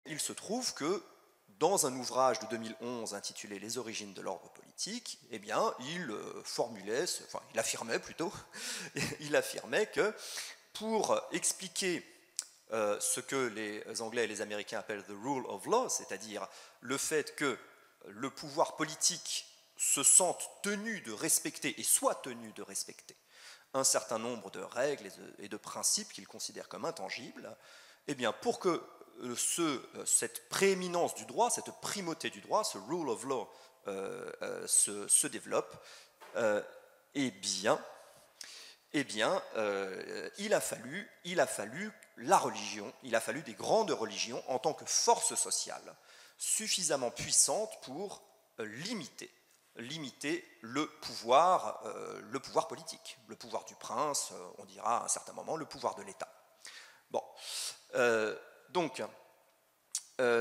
il se trouve que dans un ouvrage de 2011 intitulé « Les origines de l'ordre politique », eh bien, il affirmait plutôt, il affirmait que pour expliquer ce que les Anglais et les Américains appellent « the rule of law », c'est-à-dire le fait que le pouvoir politique se sente tenu de respecter et soit tenu de respecter un certain nombre de règles et de principes qu'il considère comme intangibles, eh bien, pour que cette prééminence du droit, cette primauté du droit, ce rule of law se développe, il a fallu la religion, il a fallu des grandes religions en tant que force sociale suffisamment puissante pour limiter le pouvoir politique, le pouvoir du prince, on dira à un certain moment le pouvoir de l'État. Bon, donc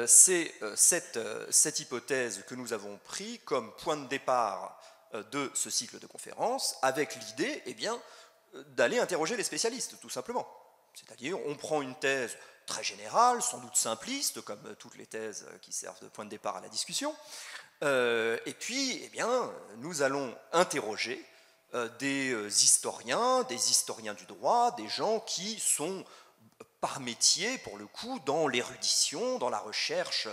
c'est cette hypothèse que nous avons pris comme point de départ de ce cycle de conférences, avec l'idée d'aller interroger les spécialistes, tout simplement. C'est-à-dire, on prend une thèse très générale, sans doute simpliste, comme toutes les thèses qui servent de point de départ à la discussion, et puis, nous allons interroger des historiens du droit, des gens qui sont par métier, pour le coup, dans l'érudition, dans la recherche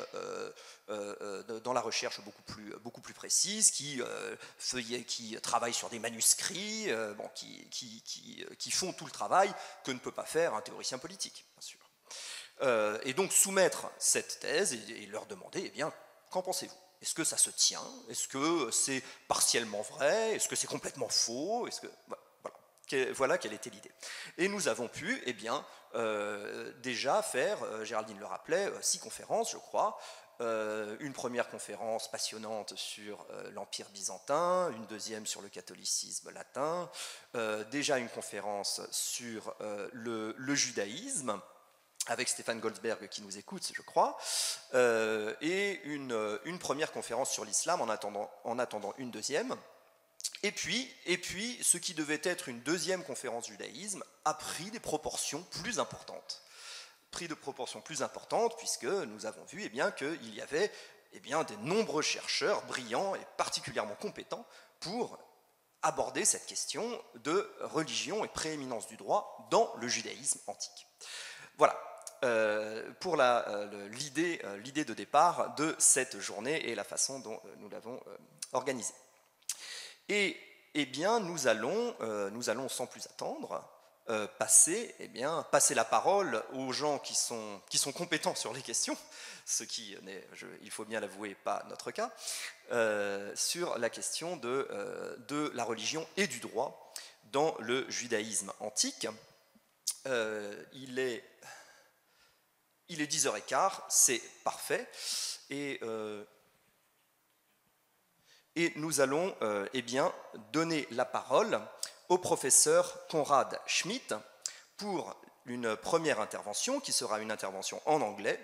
beaucoup plus précise, qui travaillent sur des manuscrits, qui font tout le travail que ne peut pas faire un théoricien politique, bien sûr. Et donc soumettre cette thèse et leur demander, qu'en pensez-vous ? Est-ce que ça se tient? Est-ce que c'est partiellement vrai? Est-ce que c'est complètement faux? Voilà quelle était l'idée. Et nous avons pu déjà faire, Géraldine le rappelait, 6 conférences, je crois. Une première conférence passionnante sur l'Empire byzantin, une deuxième sur le catholicisme latin, déjà une conférence sur le judaïsme, avec Stéphane Goldsberg qui nous écoute, je crois, et une première conférence sur l'islam en attendant une deuxième. Et puis, ce qui devait être une deuxième conférence judaïsme a pris des proportions plus importantes. Puisque nous avons vu qu'il y avait de nombreux chercheurs brillants et particulièrement compétents pour aborder cette question de religion et prééminence du droit dans le judaïsme antique. Voilà. Pour l'idée de départ de cette journée et la façon dont nous l'avons organisée. Et nous allons sans plus attendre passer la parole aux gens qui sont compétents sur les questions, ce qui n'est, il faut bien l'avouer, pas notre cas, sur la question de la religion et du droit dans le judaïsme antique. Il est 10h15, c'est parfait, et nous allons donner la parole au professeur Konrad Schmid pour une première intervention, qui sera une intervention en anglais,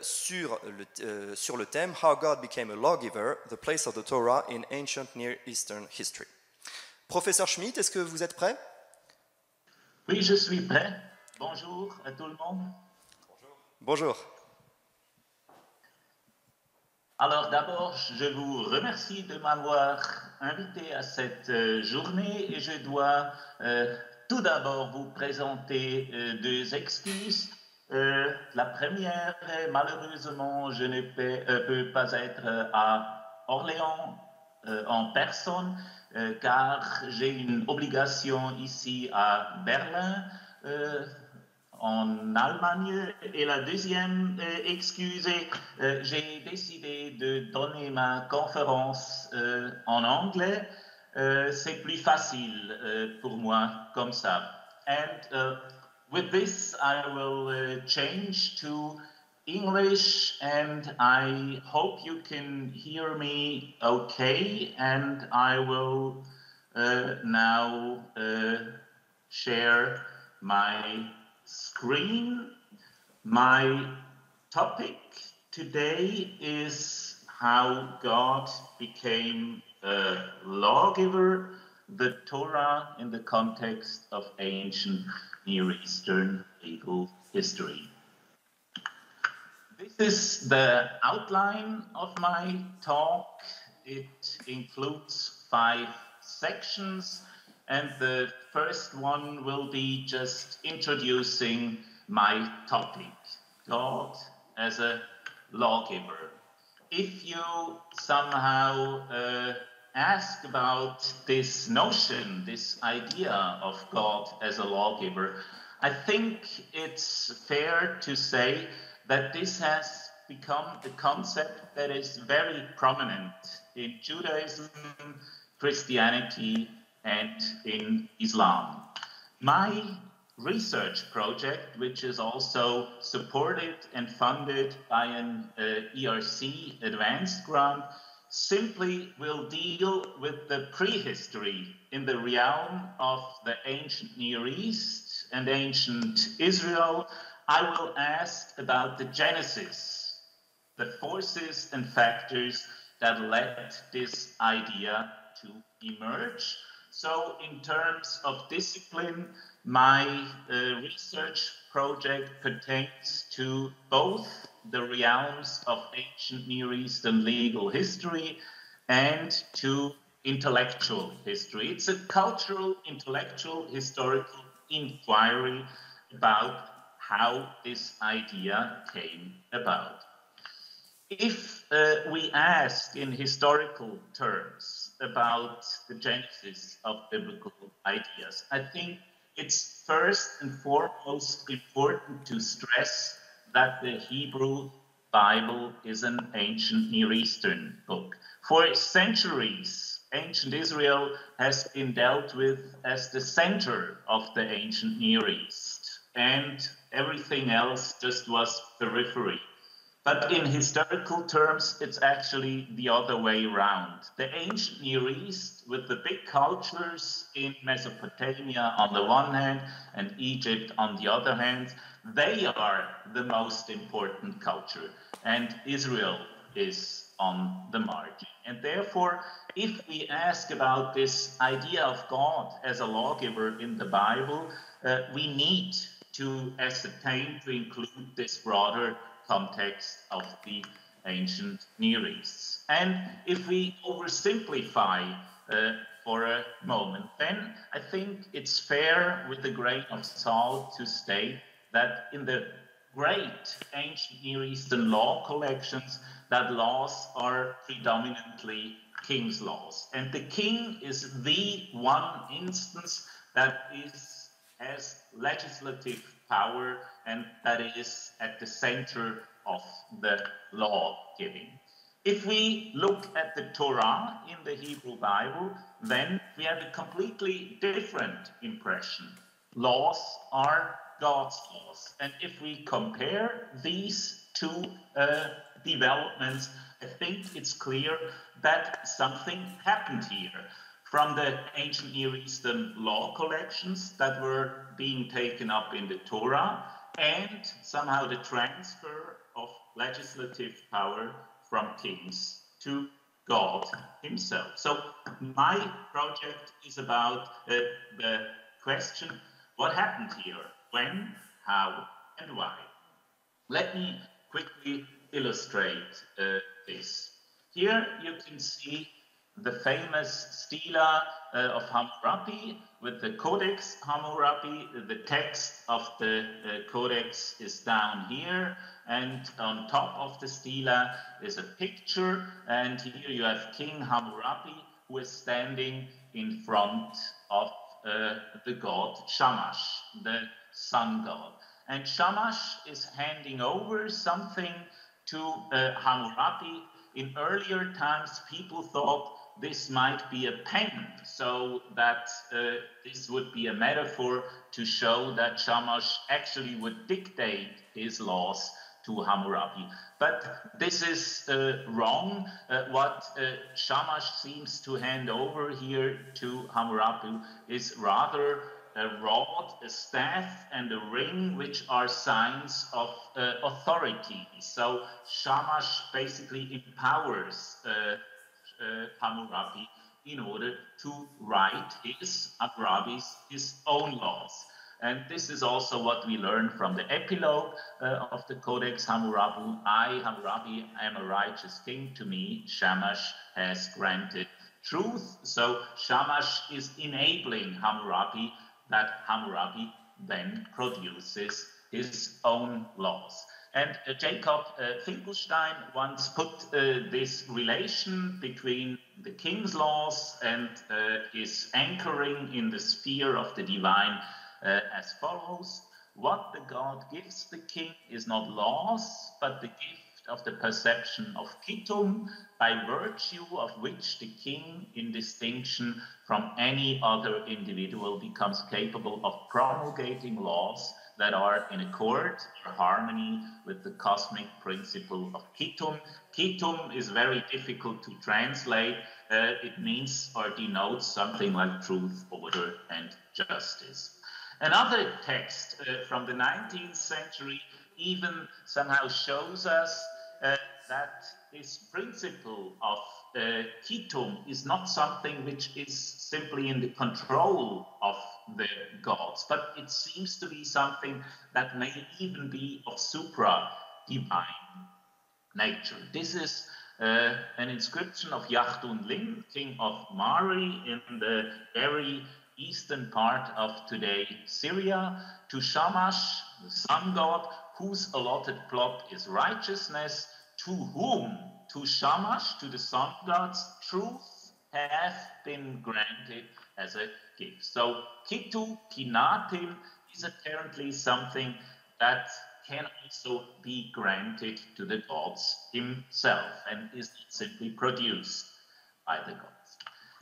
sur le thème « How God became a Lawgiver, the place of the Torah in ancient Near Eastern history ». Professeur Schmid, est-ce que vous êtes prêt? Oui, je suis prêt. Bonjour à tout le monde. Bonjour. Alors d'abord, je vous remercie de m'avoir invité à cette journée et je dois tout d'abord vous présenter 2 excuses. La première, malheureusement, je ne peux pas être à Orléans en personne car j'ai une obligation ici à Berlin. En Allemagne. Et la deuxième excuse, j'ai décidé de donner ma conférence en anglais. C'est plus facile pour moi comme ça. And with this, I will change to English, and I hope you can hear me okay. And I will now share my screen. My topic today is how God became a lawgiver, the Torah in the context of ancient Near Eastern legal history. This is the outline of my talk. It includes 5 sections, and the first one will be just introducing my topic, God as a lawgiver. If you somehow ask about this notion, this idea of God as a lawgiver, I think it's fair to say that this has become a concept that is very prominent in Judaism, Christianity, and in Islam. My research project, which is also supported and funded by an ERC advanced grant, simply will deal with the prehistory in the realm of the ancient Near East and ancient Israel. I will ask about the genesis, the forces and factors that led this idea to emerge. So in terms of discipline, my research project pertains to both the realms of ancient Near Eastern legal history and to intellectual history. It's a cultural, intellectual, historical inquiry about how this idea came about. If we ask in historical terms about the genesis of biblical ideas, I think it's first and foremost important to stress that the Hebrew Bible is an ancient Near Eastern book. For centuries, ancient Israel has been dealt with as the center of the ancient Near East, and everything else just was periphery. But in historical terms, it's actually the other way around. The ancient Near East, with the big cultures in Mesopotamia on the one hand and Egypt on the other hand, they are the most important culture, and Israel is on the margin. And therefore, if we ask about this idea of God as a lawgiver in the Bible, we need to ascertain, to include this broader context of the ancient Near East. And if we oversimplify for a moment, then I think it's fair with a grain of salt to state that in the great ancient Near Eastern law collections, that laws are predominantly king's laws. And the king is the one instance that has legislative power and that is at the center of the law giving. If we look at the Torah in the Hebrew Bible, then we have a completely different impression. Laws are God's laws. And if we compare these two developments, I think it's clear that something happened here. From the ancient Near Eastern law collections that were being taken up in the Torah, and somehow the transfer of legislative power from kings to God himself. So my project is about the question, what happened here? When, how, and why? Let me quickly illustrate this. Here you can see the famous stela of Hammurabi with the Codex Hammurabi. The text of the Codex is down here, and on top of the stela is a picture, and here you have King Hammurabi, who is standing in front of the god Shamash, the sun god. And Shamash is handing over something to Hammurabi. In earlier times, people thought this might be a pen, so that this would be a metaphor to show that Shamash actually would dictate his laws to Hammurabi. But this is wrong. What Shamash seems to hand over here to Hammurabi is rather a rod, a staff, and a ring, which are signs of authority. So Shamash basically empowers Hammurabi in order to write his own laws. And this is also what we learn from the epilogue of the Codex Hammurabi. I, Hammurabi, am a righteous king. To me, Shamash has granted truth. So Shamash is enabling Hammurabi, that Hammurabi then produces his own laws. And Jacob Finkelstein once put this relation between the king's laws and his anchoring in the sphere of the divine as follows. What the God gives the king is not laws, but the gift of the perception of Kittum, by virtue of which the king, in distinction from any other individual, becomes capable of promulgating laws that are in accord or harmony with the cosmic principle of Kittum. Kittum is very difficult to translate. It means or denotes something like truth, order, and justice. Another text from the 19th century even somehow shows us that this principle of Kittum is not something which is simply in the control of the gods, but it seems to be something that may even be of supra-divine nature. This is an inscription of Yachtun Lim, king of Mari, in the very eastern part of today Syria, to Shamash, the sun god, whose allotted plot is righteousness, to whom, to Shamash, to the sun gods, truth hath been granted as a gift. So Kitu, Kinatim, is apparently something that can also be granted to the gods himself and is not simply produced by the gods.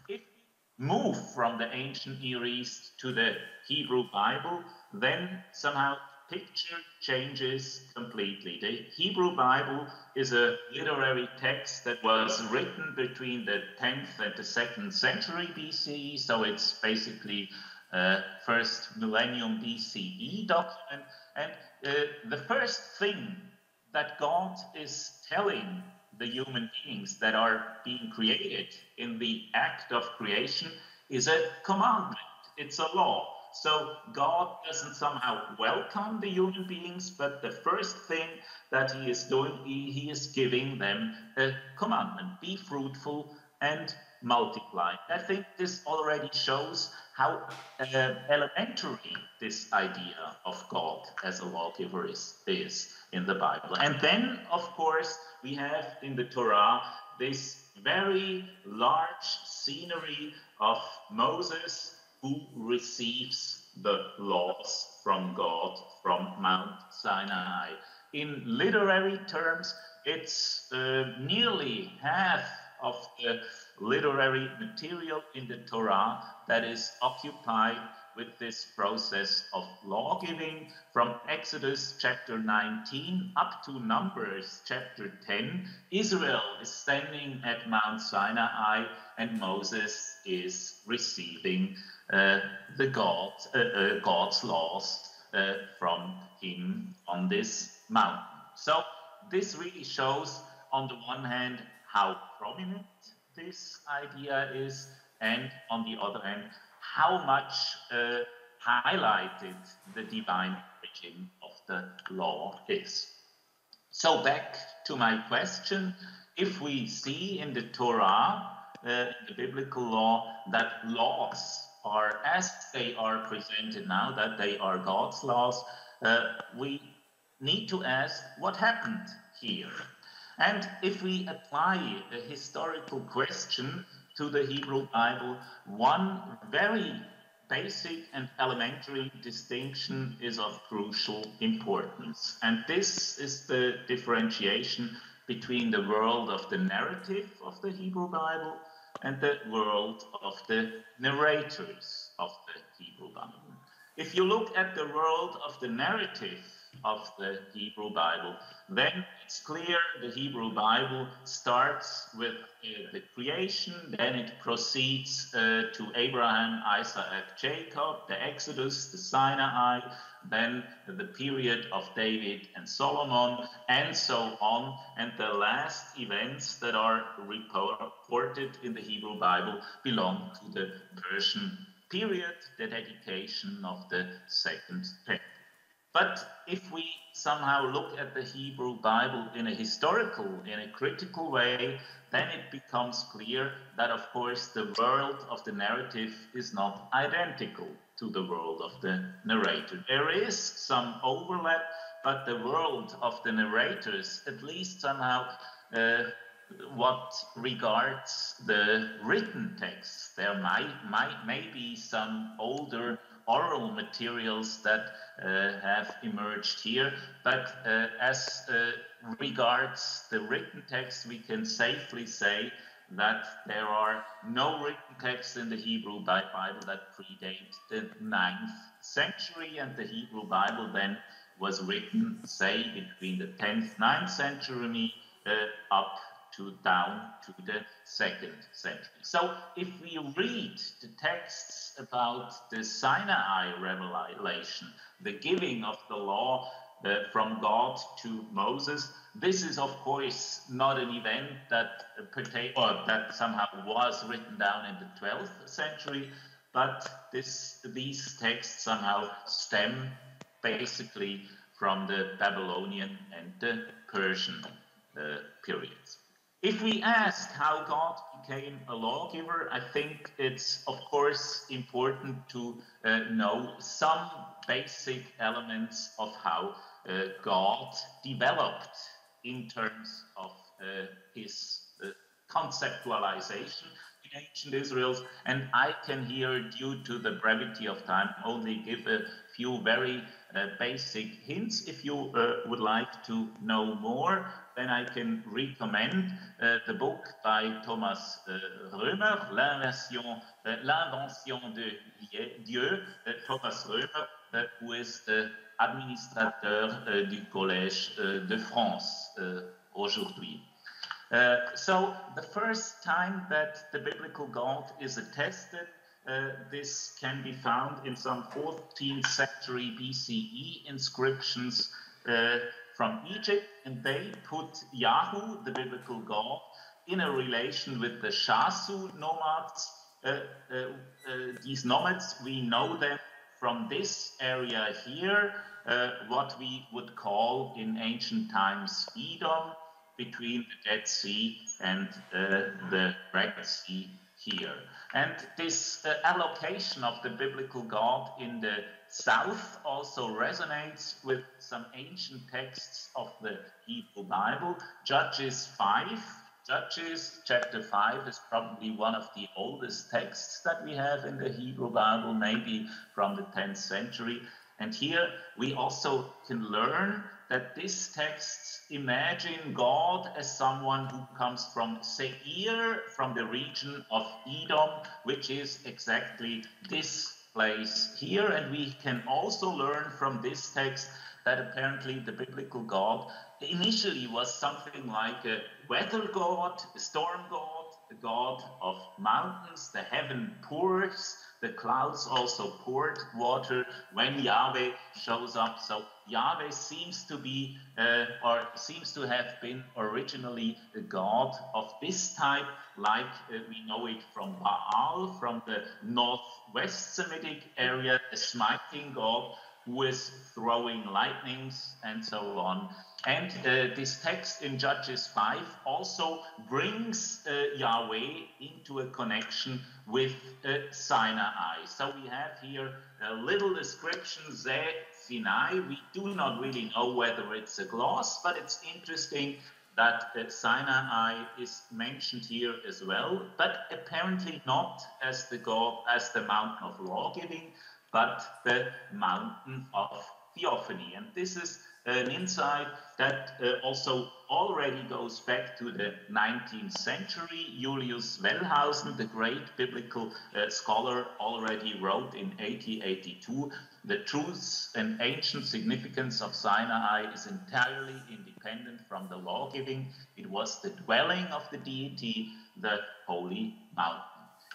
If we move from the ancient Near East to the Hebrew Bible, then somehow picture changes completely. The Hebrew Bible is a literary text that was written between the 10th and the 2nd century BCE, so it's basically first millennium BCE document. And the first thing that God is telling the human beings that are being created in the act of creation is a commandment. It's a law. So God doesn't somehow welcome the human beings, but the first thing that he is doing, he is giving them a commandment: be fruitful and multiply. I think this already shows how elementary this idea of God as a lawgiver is in the Bible. And then, of course, we have in the Torah this very large scenery of Moses, who receives the laws from God from Mount Sinai. In literary terms, it's nearly half of the literary material in the Torah that is occupied with this process of law giving. From Exodus chapter 19 up to Numbers chapter 10, Israel is standing at Mount Sinai and Moses is receiving the God's laws from him on this mountain. So this really shows, on the one hand, how prominent this idea is, and on the other hand, how much highlighted the divine origin of the law is. So back to my question: if we see in the Torah, the biblical law, that laws are as they are presented now, that they are God's laws, we need to ask what happened here. And if we apply a historical question to the Hebrew Bible, one very basic and elementary distinction is of crucial importance. And this is the differentiation between the world of the narrative of the Hebrew Bible and the world of the narrators of the Hebrew Bible. If you look at the world of the narrative of the Hebrew Bible, then it's clear the Hebrew Bible starts with the creation, then it proceeds to Abraham, Isaac, Jacob, the Exodus, the Sinai, then the period of David and Solomon, and so on. And the last events that are reported in the Hebrew Bible belong to the Persian period, the dedication of the second temple. But if we somehow look at the Hebrew Bible in a historical, in a critical way, then it becomes clear that, of course, the world of the narrative is not identical to the world of the narrator. There is some overlap, but the world of the narrators, at least somehow, what regards the written text, there may be some older oral materials that have emerged here, but as regards the written text, we can safely say that there are no written texts in the Hebrew Bible that predate the 9th century, and the Hebrew Bible then was written, say, between the 10th, 9th century up to down to the 2nd century. So if we read the texts about the Sinai revelation, the giving of the law from God to Moses, this is of course not an event that that somehow was written down in the 12th century, but these texts somehow stem basically from the Babylonian and the Persian periods. If we ask how God became a lawgiver, I think it's of course important to know some basic elements of how God developed in terms of his conceptualization in ancient Israel. And I can here, due to the brevity of time, only give a few very basic hints. If you would like to know more, then I can recommend the book by Thomas Römer, L'Invention de Dieu, Thomas Römer, who is the administrateur du Collège de France aujourd'hui. So the first time that the biblical God is attested, this can be found in some 14th century BCE inscriptions from Egypt, and they put Yahu, the biblical God, in a relation with the Shasu nomads. These nomads, we know them from this area here, what we would call in ancient times Edom, between the Dead Sea and the Red Sea here. And this allocation of the biblical God in the south also resonates with some ancient texts of the Hebrew Bible. Judges 5. Judges chapter 5 is probably one of the oldest texts that we have in the Hebrew Bible, maybe from the 10th century. And here we also can learn that these texts imagine God as someone who comes from Seir, from the region of Edom, which is exactly this place here. And we can also learn from this text that apparently the biblical God initially was something like a weather god, a storm god, a god of mountains. The heaven pours, the clouds also poured water when Yahweh shows up. So Yahweh seems to be, or seems to have been originally a god of this type, like we know it from Baal, from the northwest Semitic area, a smiting god who is throwing lightnings and so on. And this text in Judges 5 also brings Yahweh into a connection with Sinai. So we have here a little description, Sinai. We do not really know whether it's a gloss, but it's interesting that Sinai is mentioned here as well, but apparently not as the mountain of lawgiving, but the mountain of theophany. And this is an insight that also already goes back to the 19th century. Julius Wellhausen, the great biblical scholar, already wrote in 1882, the truths and ancient significance of Sinai is entirely independent from the law-giving. It was the dwelling of the deity, the holy mountain.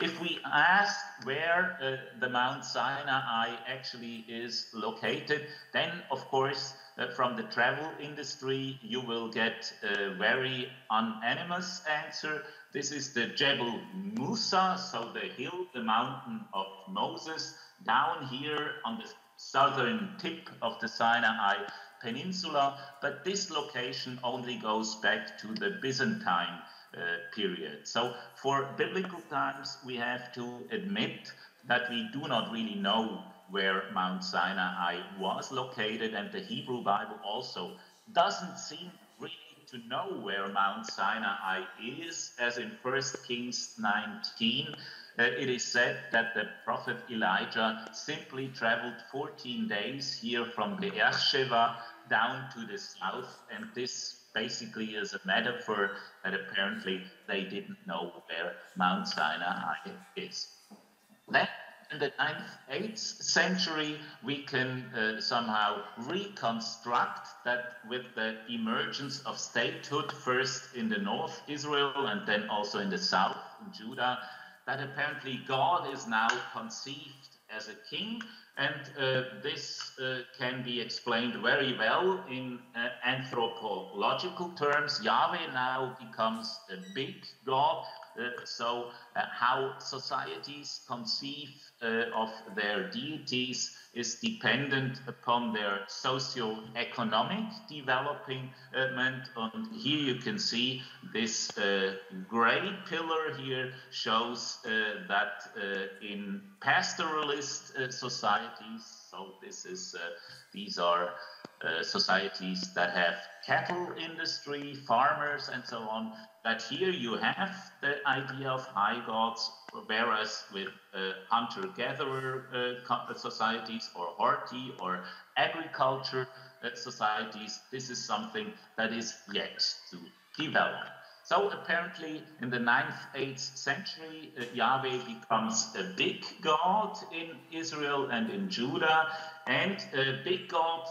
If we ask where the Mount Sinai actually is located, then of course from the travel industry you will get a very unanimous answer. This is the Jebel Musa, so the hill, the mountain of Moses, down here on the southern tip of the Sinai Peninsula, but this location only goes back to the Byzantine period. So for biblical times, we have to admit that we do not really know where Mount Sinai was located, and the Hebrew Bible also doesn't seem really to know where Mount Sinai is, as in 1 Kings 19. It is said that the prophet Elijah simply traveled 14 days here from the Beersheba down to the south, and this basically is a metaphor that apparently they didn't know where Mount Sinai is. Then in the 9th, 8th century, we can somehow reconstruct that with the emergence of statehood, first in the north, Israel, and then also in the south, in Judah, that apparently God is now conceived as a king, and this can be explained very well in anthropological terms. Yahweh now becomes a big God, so how societies conceive of their deities is dependent upon their socio-economic development. And here you can see this gray pillar here shows that in pastoralist societies, so these are societies that have cattle industry, farmers, and so on, that here you have the idea of high gods, whereas with hunter-gatherer societies or horti or agriculture societies, this is something that is yet to develop. So apparently in the 9th, 8th century, Yahweh becomes a big god in Israel and in Judah, and a big god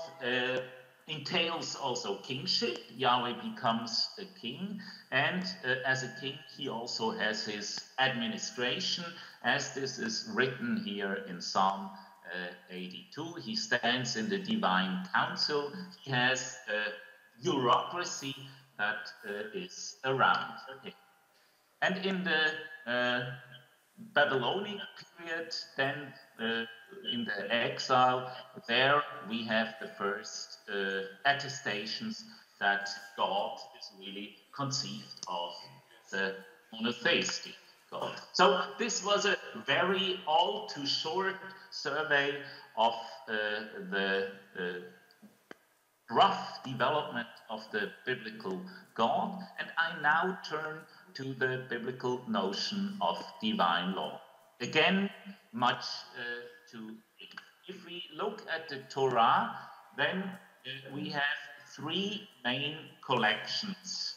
entails also kingship. Yahweh becomes a king, and as a king he also has his administration, as this is written here in Psalm 82. He stands in the divine council. He has a bureaucracy that is around him. And in the Babylonian period, then in the exile, there we have the first attestations that God is really conceived of the monotheistic God. So this was a very all too short survey of the rough development of the biblical God, and I now turn to the biblical notion of divine law. Again, much to if we look at the Torah, then we have three main collections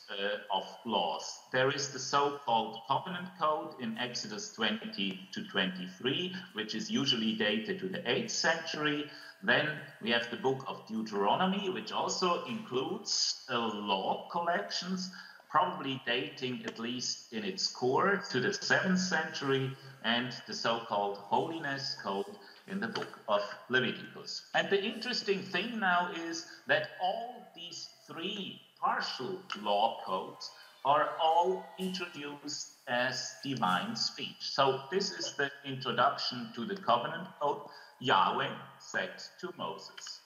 of laws. There is the so-called Covenant Code in Exodus 20 to 23, which is usually dated to the 8th century. Then we have the book of Deuteronomy, which also includes law collections, probably dating at least in its core to the 7th century, and the so-called Holiness Code in the book of Leviticus. And the interesting thing now is that all these three partial law codes are all introduced as divine speech. So this is the introduction to the Covenant Code Yahweh said to Moses.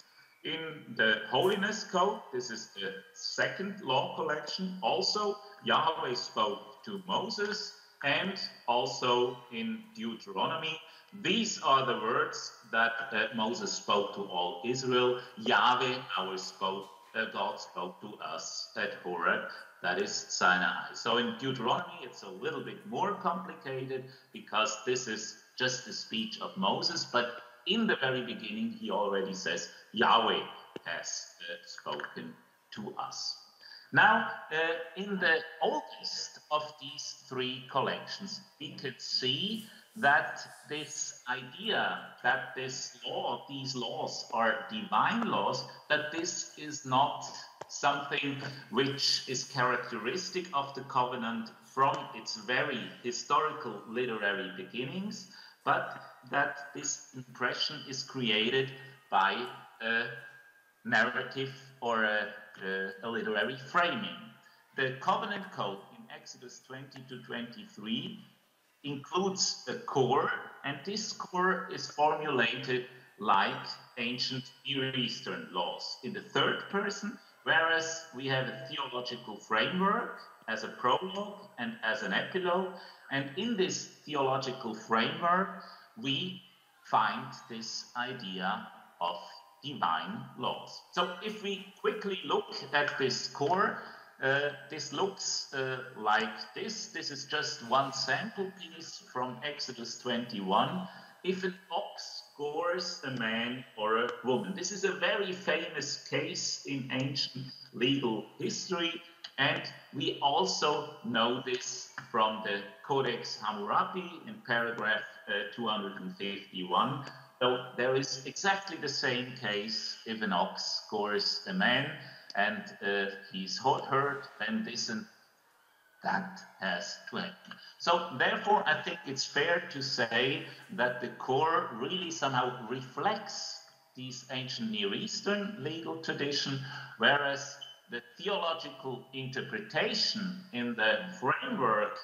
In the Holiness Code, this is the second law collection, also Yahweh spoke to Moses, and also in Deuteronomy, these are the words that Moses spoke to all Israel. Yahweh, our God, spoke to us at Horeb, that is Sinai. So in Deuteronomy, it's a little bit more complicated because this is just the speech of Moses, but in the very beginning, he already says, Yahweh has spoken to us. Now, in the oldest of these three collections, we could see that this idea that these laws are divine laws, that this is not something which is characteristic of the covenant from its very historical literary beginnings, but that this impression is created by a narrative or a literary framing. The covenant code in Exodus 20 to 23 includes a core, and this core is formulated like ancient Near Eastern laws in the third person, whereas we have a theological framework as a prologue and as an epilogue, and in this theological framework we find this idea of divine laws. So if we quickly look at this core, this looks like this. This is just one sample piece from Exodus 21. If an ox gores a man or a woman. This is a very famous case in ancient legal history, and we also know this from the Codex Hammurabi in paragraph 251. So there is exactly the same case if an ox gores a man and he's hurt, then this and that has to happen. So therefore, I think it's fair to say that the core really somehow reflects these ancient Near Eastern legal tradition, whereas the theological interpretation in the framework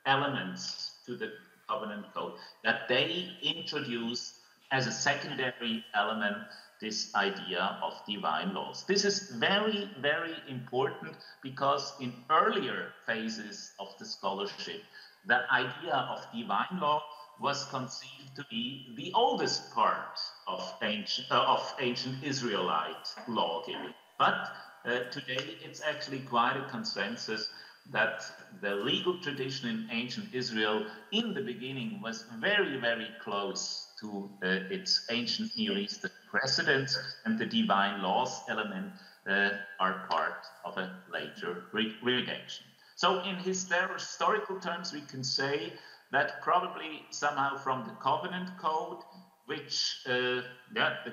elements to the covenant code, that they introduce as a secondary element this idea of divine laws. This is very, very important because in earlier phases of the scholarship, the idea of divine law was conceived to be the oldest part of ancient Israelite law giving. But today it's actually quite a consensus that the legal tradition in ancient Israel in the beginning was very, very close to its ancient Near Eastern precedents, and the divine laws element are part of a later redaction. So in historical terms, we can say that probably somehow from the covenant code, which the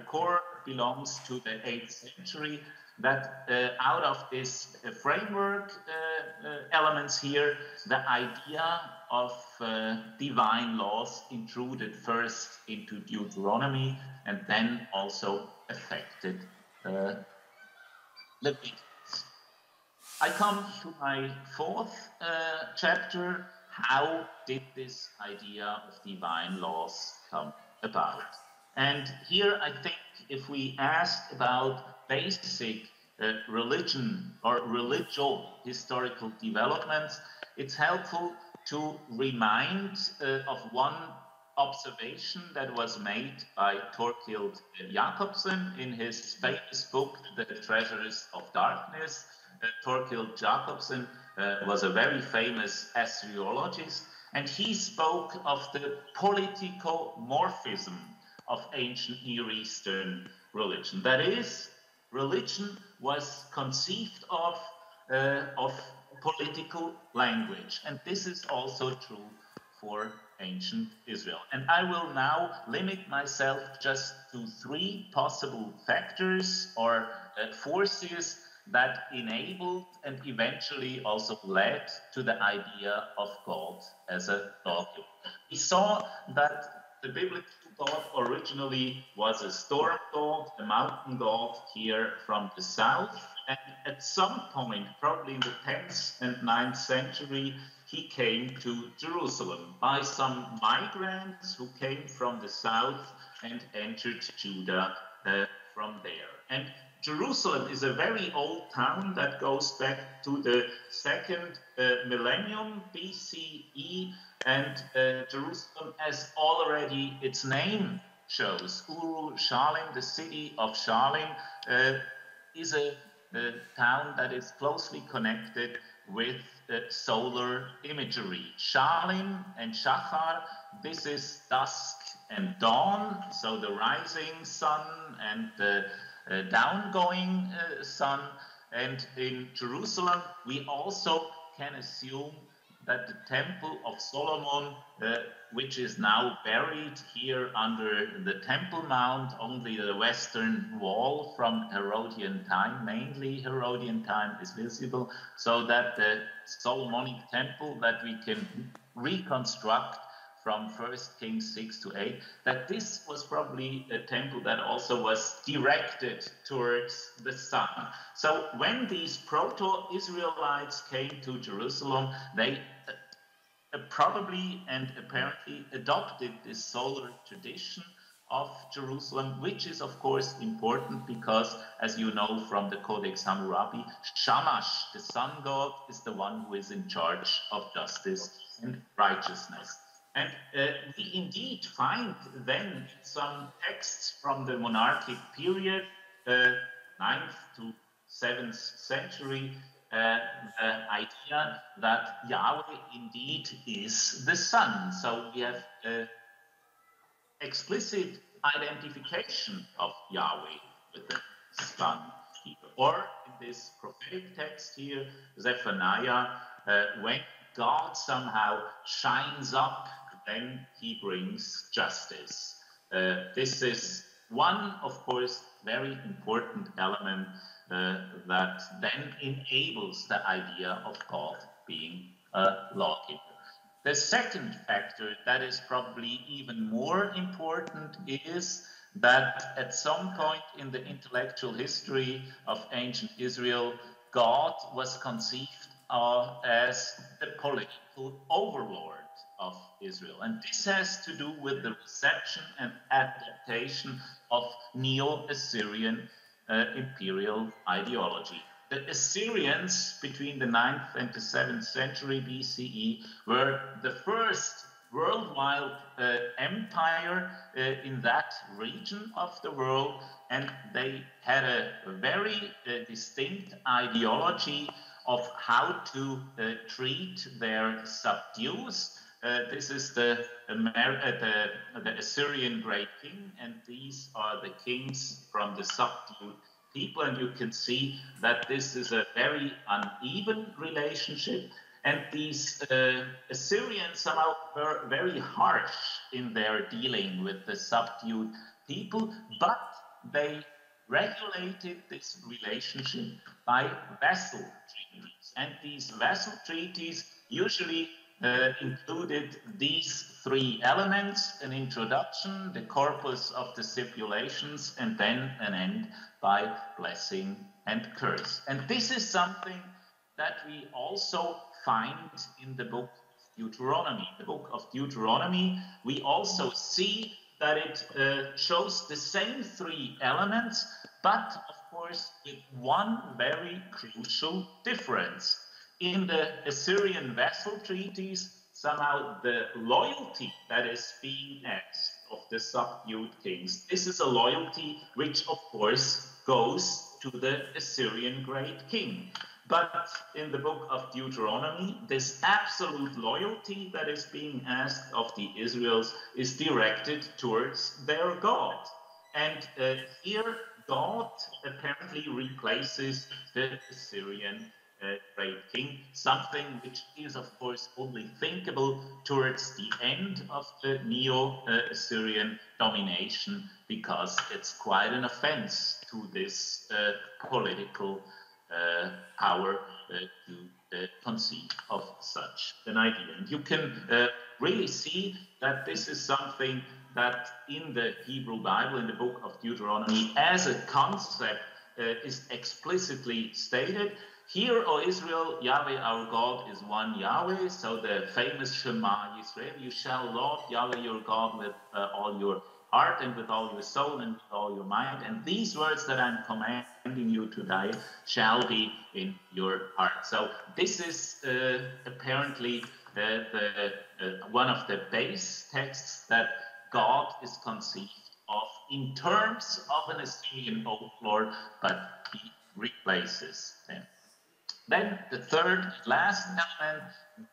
core belongs to the 8th century, that out of this framework elements here, the idea of divine laws intruded first into Deuteronomy and then also affected Leviticus. I come to my 4th chapter. How did this idea of divine laws come about? And here I think if we ask about basic religion or religious historical developments, it's helpful to remind of one observation that was made by Thorkild Jacobsen in his famous book, The Treasures of Darkness. Thorkild Jacobsen was a very famous Assyriologist, and he spoke of the political morphism of ancient Near Eastern religion. That is, religion was conceived of political language, and this is also true for ancient Israel. And I will now limit myself just to 3 possible factors or forces that enabled and eventually also led to the idea of God as a lawgiver. We saw that the biblical God originally was a storm god, a mountain god here from the south, and at some point, probably in the 10th and 9th century, he came to Jerusalem by some migrants who came from the south and entered Judah from there. And Jerusalem is a very old town that goes back to the 2nd millennium BCE, and Jerusalem, as already its name shows, Uru-Shalim, the city of Shalim, is a town that is closely connected with solar imagery. Shalim and Shachar, this is dusk and dawn, so the rising sun and the downgoing sun. And in Jerusalem, we also can assume that the Temple of Solomon, which is now buried here under the Temple Mount, only the western wall from Herodian time, mainly Herodian time, is visible, so that the Solomonic Temple that we can reconstruct from 1 Kings 6 to 8, that this was probably a temple that also was directed towards the sun. So when these proto-Israelites came to Jerusalem, they probably and apparently adopted this solar tradition of Jerusalem, which is of course important because, as you know from the Codex Hammurabi, Shamash, the sun god, is the one who is in charge of justice and righteousness. And we indeed find then some texts from the monarchic period, 9th to 7th century, the idea that Yahweh indeed is the sun. So we have explicit identification of Yahweh with the sun here. Or in this prophetic text here, Zephaniah, when God somehow shines up, then he brings justice. This is one, of course, very important element that then enables the idea of God being a lawgiver. The second factor that is probably even more important is that at some point in the intellectual history of ancient Israel, God was conceived as the political overlord of Israel. And this has to do with the reception and adaptation of Neo-Assyrian imperial ideology. The Assyrians between the 9th and the 7th century BCE were the first worldwide empire in that region of the world, and they had a very distinct ideology of how to treat their subdues. This is the Assyrian great king, and these are the kings from the subdued people, and you can see that this is a very uneven relationship, and these Assyrians somehow were very harsh in their dealing with the subdued people, but they regulated this relationship by vassal treaties, and these vassal treaties usually included these three elements: an introduction, the corpus of the stipulations, and then an end by blessing and curse. And this is something that we also find in the book of Deuteronomy. The book of Deuteronomy, we also see that it shows the same three elements, but of course with one very crucial difference. In the Assyrian vassal treaties, somehow the loyalty that is being asked of the subdued kings, this is a loyalty which of course goes to the Assyrian great king. But in the book of Deuteronomy, this absolute loyalty that is being asked of the Israels is directed towards their God. And here God apparently replaces the Assyrian great king, something which is of course only thinkable towards the end of the Neo-Assyrian domination, because it's quite an offense to this political power to conceive of such an idea. And you can really see that this is something that in the Hebrew Bible, in the book of Deuteronomy, as a concept is explicitly stated. Hear, O Israel, Yahweh our God is one Yahweh. So the famous Shema Yisrael, you shall love Yahweh your God with all your heart and with all your soul and with all your mind. And these words that I'm commanding you today shall be in your heart. So this is apparently one of the base texts that God is conceived of in terms of an Assyrian overlord, but he replaces them. Then the third, last element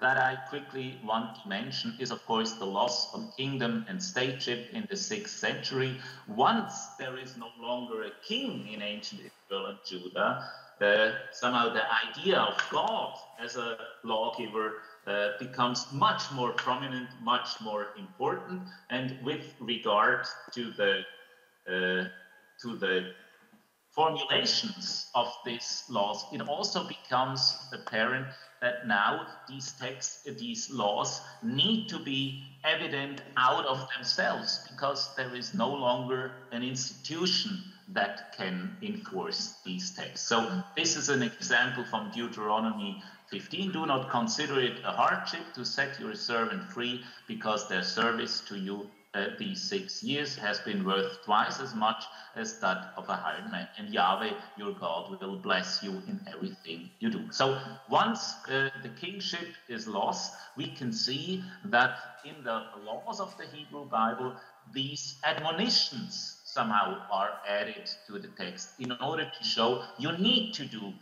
that I quickly want to mention is, of course, the loss of kingdom and stateship in the 6th century. Once there is no longer a king in ancient Israel and Judah, somehow the idea of God as a lawgiver becomes much more prominent, much more important, and with regard to the formulations of these laws, it also becomes apparent that now these texts, these laws need to be evident out of themselves, because there is no longer an institution that can enforce these texts. So this is an example from Deuteronomy 15. Do not consider it a hardship to set your servant free, because their service to you these 6 years has been worth twice as much as that of a hired man. And Yahweh, your God, will bless you in everything you do. So once the kingship is lost, we can see that in the laws of the Hebrew Bible, these admonitions somehow are added to the text in order to show you need to do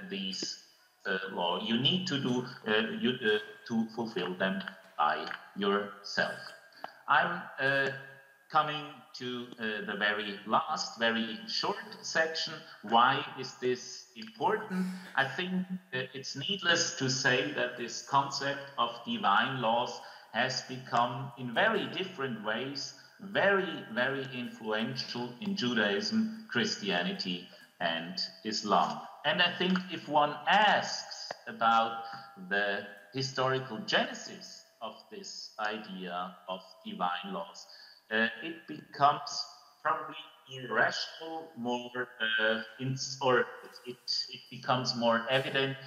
these laws. You need to do to fulfill them by yourself. I'm coming to the very last, very short section. Why is this important? I think it's needless to say that this concept of divine laws has become, in very different ways, very, very influential in Judaism, Christianity, and Islam. And I think if one asks about the historical genesis of this idea of divine laws, it becomes probably irrational, it becomes more evident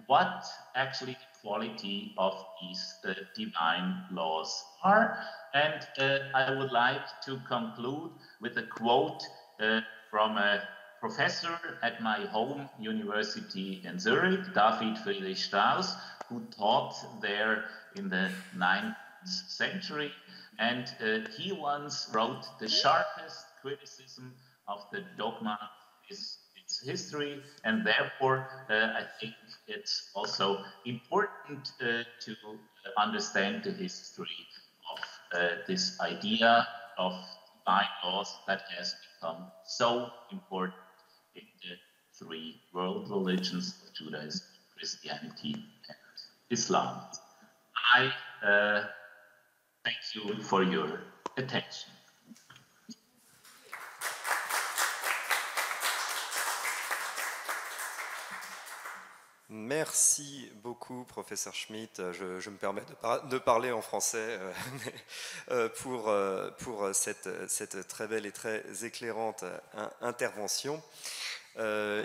what actually the quality of these divine laws are. And I would like to conclude with a quote from a professor at my home university in Zurich, David Friedrich Strauss, who taught there in the 9th century. And he once wrote, "The sharpest criticism of the dogma is its history," and therefore I think it's also important to understand the history of this idea of divine laws that has become so important in the 3 world religions of Judaism, Christianity, and Islam. I thank you for your attention. Merci beaucoup, professeur Schmid. Je me permets de parler en français pour cette très belle et très éclairante intervention.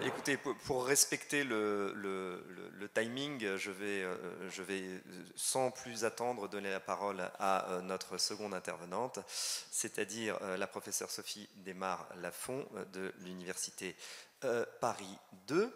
Écoutez, pour respecter le timing, je vais sans plus attendre donner la parole à notre seconde intervenante, c'est-à-dire la professeure Sophie Desmar-Lafont de l'Université Paris 2.